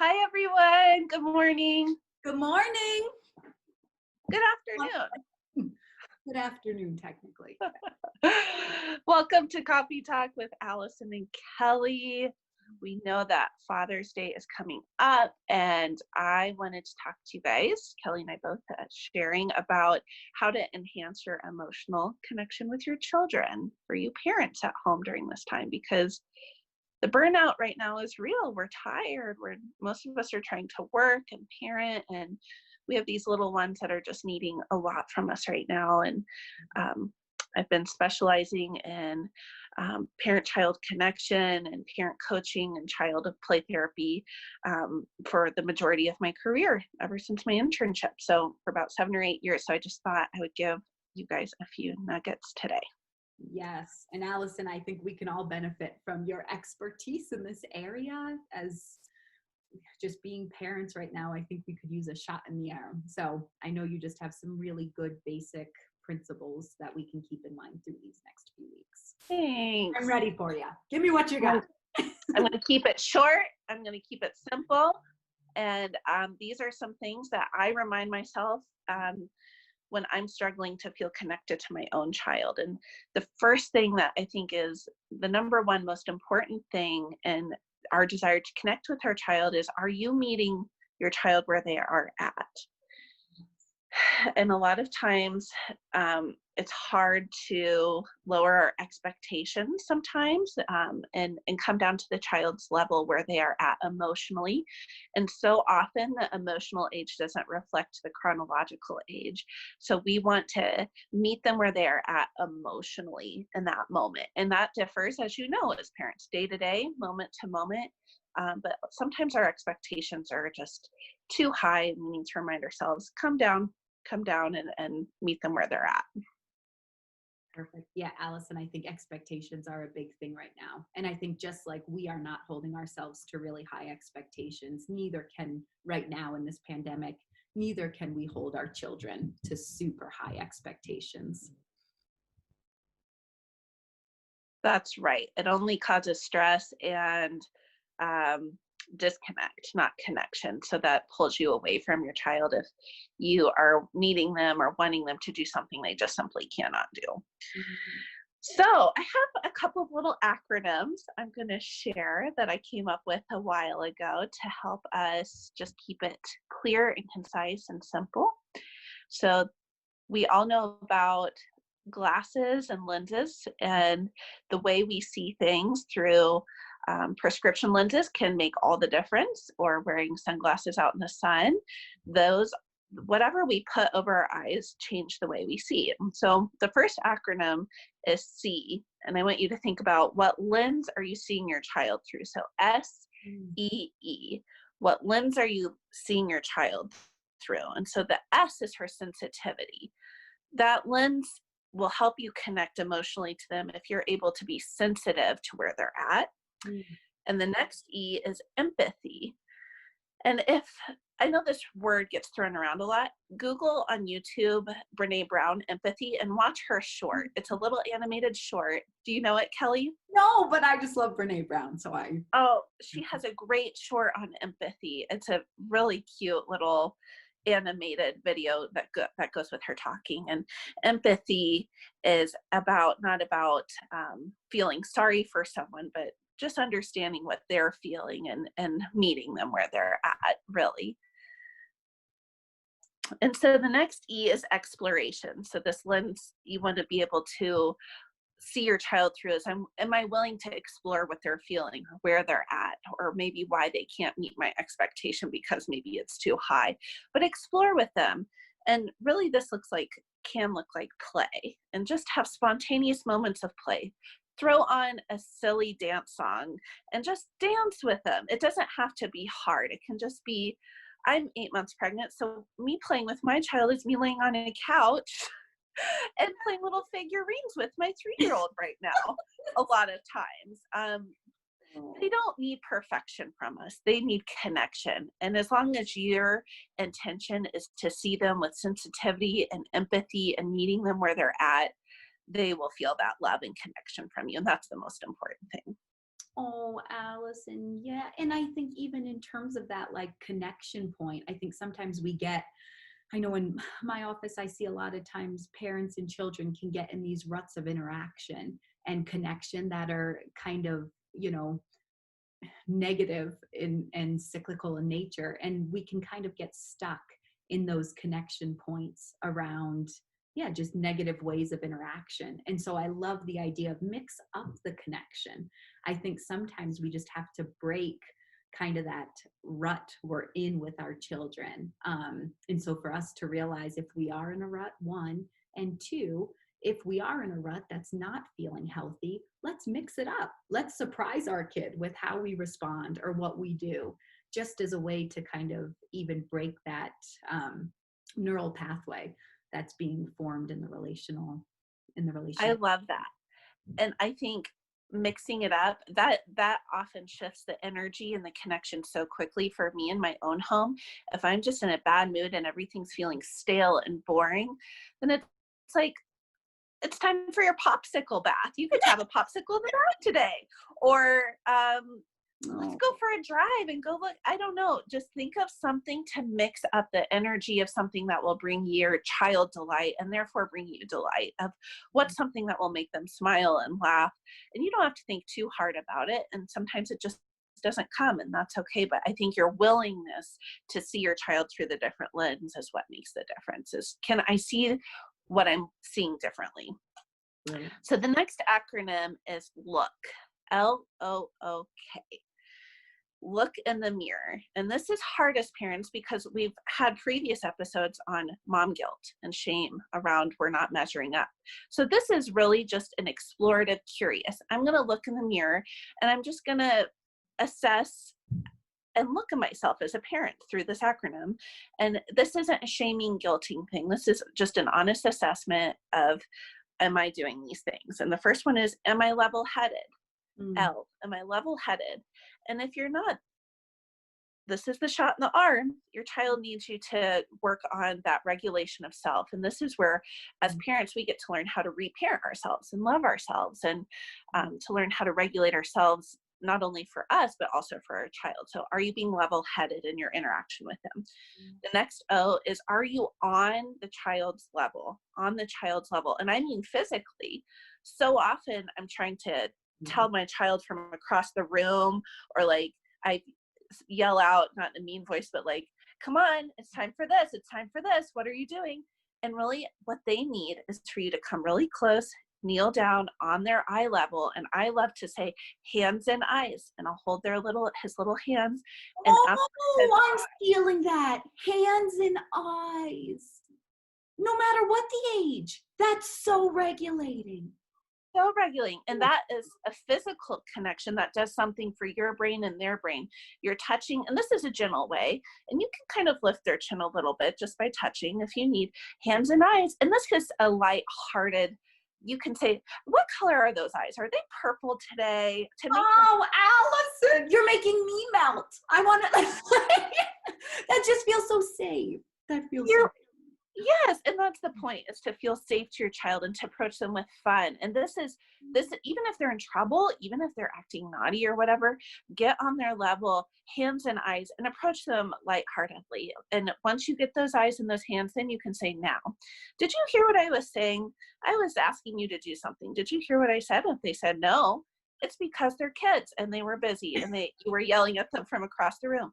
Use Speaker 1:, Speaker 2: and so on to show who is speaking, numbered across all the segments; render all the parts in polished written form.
Speaker 1: Hi, everyone. Good morning.
Speaker 2: Good morning.
Speaker 1: Good afternoon.
Speaker 2: Good afternoon, technically.
Speaker 1: Welcome to Coffee Talk with Allison and Kelly. We know that Father's Day is coming up, and I wanted to talk to you guys, Kelly and I both, sharing about how to enhance your emotional connection with your children for you parents at home during this time, because the burnout right now is real. We're tired. Most of us are trying to work and parent, and we have these little ones that are just needing a lot from us right now. And I've been specializing in parent-child connection and parent coaching and child play therapy for the majority of my career, ever since my internship. So for about 7 or 8 years. So I just thought I would give you guys a few nuggets today.
Speaker 2: Yes. And Allison, I think we can all benefit from your expertise in this area. As just being parents right now, I think we could use a shot in the arm. So I know you just have some really good basic principles that we can keep in mind through these next few weeks.
Speaker 1: Thanks.
Speaker 2: I'm ready for you. Give me what you got.
Speaker 1: I'm going to keep it short. I'm going to keep it simple. And these are some things that I remind myself when I'm struggling to feel connected to my own child. And the first thing that I think is the number one most important thing in our desire to connect with our child is, are you meeting your child where they are at? And a lot of times it's hard to lower our expectations sometimes and come down to the child's level where they are at emotionally. And so often the emotional age doesn't reflect the chronological age. So we want to meet them where they are at emotionally in that moment. And that differs, as you know, as parents, day to day, moment to moment. But sometimes our expectations are just too high, and we need to remind ourselves, come down and meet them where they're at.
Speaker 2: Perfect. Yeah, Allison, I think expectations are a big thing right now. And I think just like we are not holding ourselves to really high expectations, neither can right now in this pandemic, neither can we hold our children to super high expectations.
Speaker 1: That's right. It only causes stress and disconnect, not connection. So that pulls you away from your child if you are needing them or wanting them to do something they just simply cannot do. Mm-hmm. So I have a couple of little acronyms I'm going to share that I came up with a while ago to help us just keep it clear and concise and simple. So we all know about glasses and lenses, and the way we see things through prescription lenses can make all the difference, or wearing sunglasses out in the sun. Those, whatever we put over our eyes, change the way we see. And so the first acronym is C, and I want you to think about, what lens are you seeing your child through? So S-E-E. What lens are you seeing your child through? And so the S is her sensitivity. That lens will help you connect emotionally to them if you're able to be sensitive to where they're at. And the next E is empathy. And if, I know this word gets thrown around a lot, Google on YouTube Brene Brown empathy and watch her short. It's a little animated short. Do you know it, Kelly?
Speaker 2: No, but I just love Brene Brown, so
Speaker 1: she has a great short on empathy. It's a really cute little animated video that goes with her talking. And empathy is not about feeling sorry for someone, but just understanding what they're feeling and meeting them where they're at, really. And so the next E is exploration. So this lens you want to be able to see your child through is, am I willing to explore what they're feeling, or where they're at, or maybe why they can't meet my expectation because maybe it's too high, but explore with them. And really this can look like play, and just have spontaneous moments of play. Throw on a silly dance song and just dance with them. It doesn't have to be hard. It can just be, I'm 8 months pregnant, so me playing with my child is me laying on a couch and playing little figurines with my 3-year-old right now. A lot of times. They don't need perfection from us. They need connection. And as long as your intention is to see them with sensitivity and empathy and meeting them where they're at, they will feel that love and connection from you. And that's the most important thing.
Speaker 2: Oh, Allison, yeah. And I think even in terms of that like connection point, I think sometimes I know in my office, I see a lot of times parents and children can get in these ruts of interaction and connection that are kind of, negative and cyclical in nature. And we can kind of get stuck in those connection points around, yeah, just negative ways of interaction. And so I love the idea of mix up the connection. I think sometimes we just have to break kind of that rut we're in with our children. And so for us to realize if we are in a rut, one, and two, if we are in a rut that's not feeling healthy, let's mix it up. Let's surprise our kid with how we respond or what we do, just as a way to kind of even break that neural pathway that's being formed in the
Speaker 1: I
Speaker 2: relationship.
Speaker 1: love that. And I think mixing it up, that often shifts the energy and the connection so quickly for me in my own home. If I'm just in a bad mood and everything's feeling stale and boring, then it's like, it's time for your popsicle bath. You could have a popsicle in the bath today. Or let's go for a drive and go look. I don't know. Just think of something to mix up the energy of something that will bring your child delight and therefore bring you delight, of what's something that will make them smile and laugh. And you don't have to think too hard about it. And sometimes it just doesn't come, and that's okay. But I think your willingness to see your child through the different lens is what makes the difference. Is, can I see what I'm seeing differently?
Speaker 2: Right.
Speaker 1: So the next acronym is LOOK, LOOK. Look in the mirror. And this is hard as parents because we've had previous episodes on mom guilt and shame around we're not measuring up. So this is really just an explorative curious. I'm going to look in the mirror and I'm just going to assess and look at myself as a parent through this acronym. And this isn't a shaming, guilting thing. This is just an honest assessment of, am I doing these things? And the first one is, am I level-headed? L, am I level-headed? And if you're not, this is the shot in the arm. Your child needs you to work on that regulation of self. And this is where, as parents, we get to learn how to reparent ourselves and love ourselves, and to learn how to regulate ourselves, not only for us, but also for our child. So are you being level-headed in your interaction with them? The next O is, are you on the child's level? On the child's level. And I mean physically. So often I'm trying to tell my child from across the room, or like I yell out, not in a mean voice, but like, come on, it's time for this. It's time for this. What are you doing? And really what they need is for you to come really close, kneel down on their eye level. And I love to say hands and eyes, and I'll hold his little hands. And
Speaker 2: I'm feeling that. Hands and eyes. No matter what the age. That's so regulating.
Speaker 1: So regulating. And that is a physical connection that does something for your brain and their brain. You're touching, and this is a gentle way, and you can kind of lift their chin a little bit just by touching if you need. Hands and eyes. And this is a light-hearted, you can say, what color are those eyes? Are they purple today? To make
Speaker 2: Allison, you're making me melt. I want to, that just feels so safe. That feels so.
Speaker 1: Yes, and that's the point, is to feel safe to your child and to approach them with fun. And this, even if they're in trouble, even if they're acting naughty or whatever, get on their level, hands and eyes, and approach them lightheartedly. And once you get those eyes and those hands, then you can say, now, did you hear what I was saying? I was asking you to do something. Did you hear what I said? If they said no, it's because they're kids and they were busy and you were yelling at them from across the room.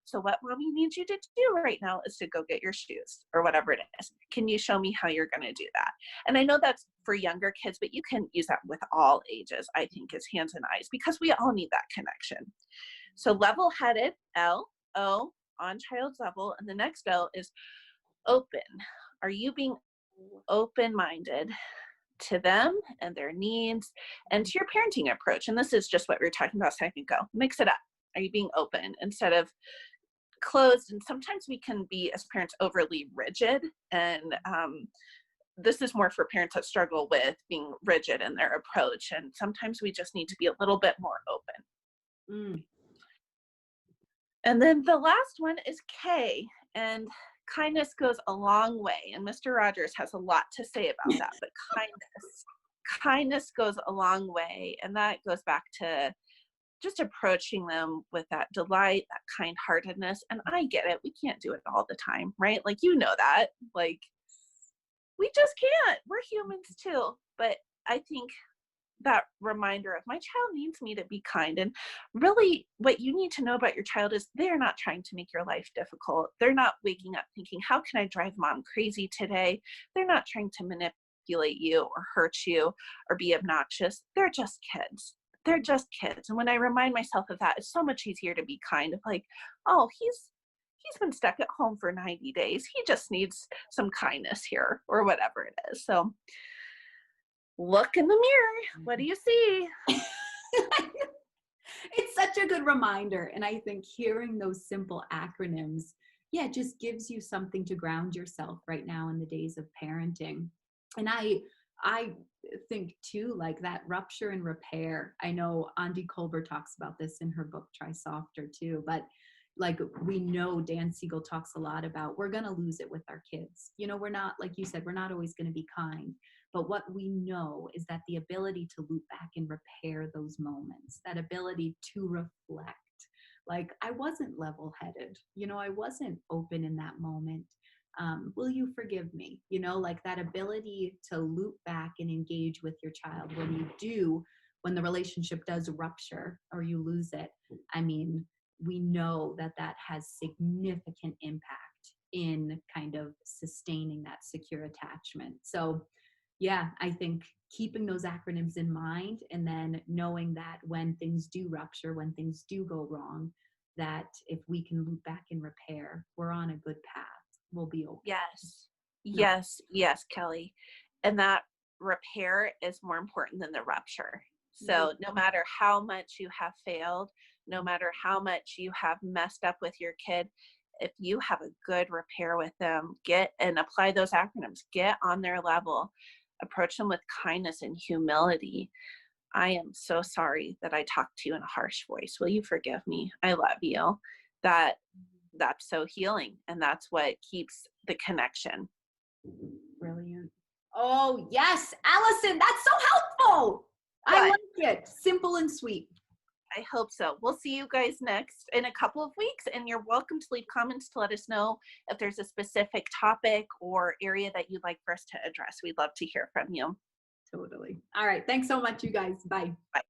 Speaker 1: So what mommy needs you to do right now is to go get your shoes, or whatever it is. Can you show me how you're going to do that? And I know that's for younger kids, but you can use that with all ages, I think, is hands and eyes, because we all need that connection. So level-headed, L-O, on child's level. And the next O is open. Are you being open-minded to them and their needs and to your parenting approach? And this is just what we were talking about a second ago. Mix it up. Are you being open instead of closed? And sometimes we can be, as parents, overly rigid, and this is more for parents that struggle with being rigid in their approach, and sometimes we just need to be a little bit more open. And then the last one is K, and kindness goes a long way, and Mr. Rogers has a lot to say about that, but kindness goes a long way, and that goes back to just approaching them with that delight, that kind-heartedness. And I get it. We can't do it all the time, right? Like, you know that. Like, we just can't. We're humans too. But I think that reminder of my child needs me to be kind. And really, what you need to know about your child is they're not trying to make your life difficult. They're not waking up thinking, how can I drive mom crazy today? They're not trying to manipulate you or hurt you or be obnoxious. They're just kids. They're just kids. And when I remind myself of that, it's so much easier to be kind of like, oh, he's been stuck at home for 90 days. He just needs some kindness here, or whatever it is. So look in the mirror. What do you see?
Speaker 2: It's such a good reminder. And I think hearing those simple acronyms, yeah, just gives you something to ground yourself right now in the days of parenting. And I think too, like that rupture and repair. I know Andy Colbert talks about this in her book, Try Softer too, but like we know Dan Siegel talks a lot about, we're going to lose it with our kids. You know, we're not, like you said, we're not always going to be kind. But what we know is that the ability to loop back and repair those moments, that ability to reflect, like I wasn't level-headed, you know, I wasn't open in that moment. Will you forgive me? You know, like that ability to loop back and engage with your child when the relationship does rupture or you lose it. I mean, we know that that has significant impact in kind of sustaining that secure attachment. So yeah, I think keeping those acronyms in mind and then knowing that when things do rupture, when things do go wrong, that if we can loop back and repair, we're on a good path. We'll be okay.
Speaker 1: Yes.
Speaker 2: No.
Speaker 1: Yes, Kelly. And that repair is more important than the rupture. So no matter how much you have failed, no matter how much you have messed up with your kid, if you have a good repair with them, get and apply those acronyms, get on their level, approach them with kindness and humility. I am so sorry that I talked to you in a harsh voice. Will you forgive me? I love you. That's so healing. And that's what keeps the connection.
Speaker 2: Brilliant. Oh, yes. Allison, that's so helpful. I like it. Simple and sweet.
Speaker 1: I hope so. We'll see you guys next in a couple of weeks, and you're welcome to leave comments to let us know if there's a specific topic or area that you'd like for us to address. We'd love to hear from you.
Speaker 2: Totally. All right. Thanks so much, you guys. Bye.
Speaker 1: Bye.